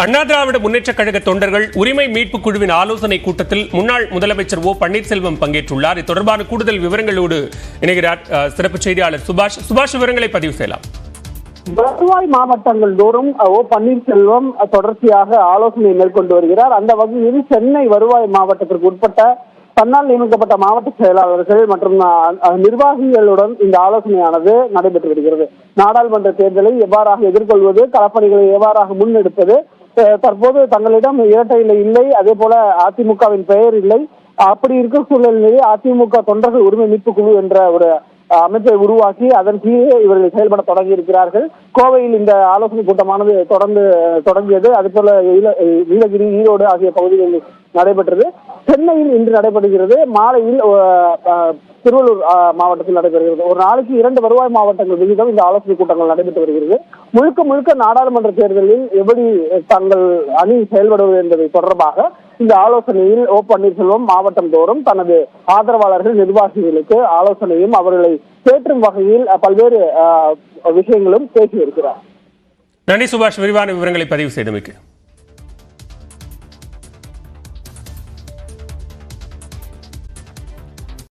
அண்ணா திராவிட முன்னேற்ற கழக தொண்டர்கள் உரிமை மீட்பு குழுவின் ஆலோசனை கூட்டத்தில் முன்னாள் முதலமைச்சர் ஓ பன்னீர்செல்வம் பங்கேற்றுள்ளார். இது தொடர்பான கூடுதல் விவரங்களோடு இணைகிறார் சிறப்பு செய்தியாளர் சுபாஷ். விவரங்களை பதிவு செய்யலாம். வருவாய் மாவட்டங்கள் தோறும் ஓ பன்னீர்செல்வம் தொடர்ச்சியாக ஆலோசனை மேற்கொண்டு வருகிறார். அந்த வகையில் சென்னை வருவாய் மாவட்டத்திற்கு உட்பட்ட தன்னால் நியமிக்கப்பட்ட மாவட்ட செயலாளர்கள் மற்றும் நிர்வாகிகளுடன் இந்த ஆலோசனையானது நடைபெற்று வருகிறது. நாடாளுமன்ற தேர்தலை எவ்வாறாக எதிர்கொள்வது, களப்பணிகளை எவ்வாறாக முன்னெடுப்பது, தற்போது தங்களிடம் இரட்டை இலை இல்லை, அதே போல அதிமுகவின் பெயர் இல்லை, அப்படி இருக்கும் சூழ்நிலையிலேயே அதிமுக தொண்டர்கள் உரிமை மீட்பு குழு என்ற ஒரு அமைப்பை உருவாக்கி அதன் கீழே இவர்கள் செயல்பட தொடங்கி இருக்கிறார்கள். கோவையில் இந்த ஆலோசனை கூட்டமானது தொடங்கியது. அதுபோல நீலகிரி, ஈரோடு ஆகிய பகுதிகளில் நடைபெற்றது. சென்னையில் இன்று நடைபெறுகிறது. மாலையில் திருவள்ளூர் மாவட்டத்தில் நடைபெறுகிறது. ஒரு நாளைக்கு 2 வருவாய் மாவட்டங்கள் விகிதம் இந்த ஆலோசனை கூட்டங்கள் நடைபெற்று வருகிறது. முழுக்க நாடாளுமன்ற தேர்தலில் எப்படி தங்கள் அணி செயல்படுவது என்பதை தொடர்பாக இந்த ஆலோசனையில் ஓ பன்னீர்செல்வம் மாவட்டம் தோறும் தனது ஆதரவாளர்கள், நிர்வாகிகளுக்கு ஆலோசனையும் அவர்களை தேற்றும் வகையில் பல்வேறு விஷயங்களும் பேசி வருகிறார். நன்றி சுபாஷ், விரிவான விவரங்களை பதிவு செய்தமைக்கு.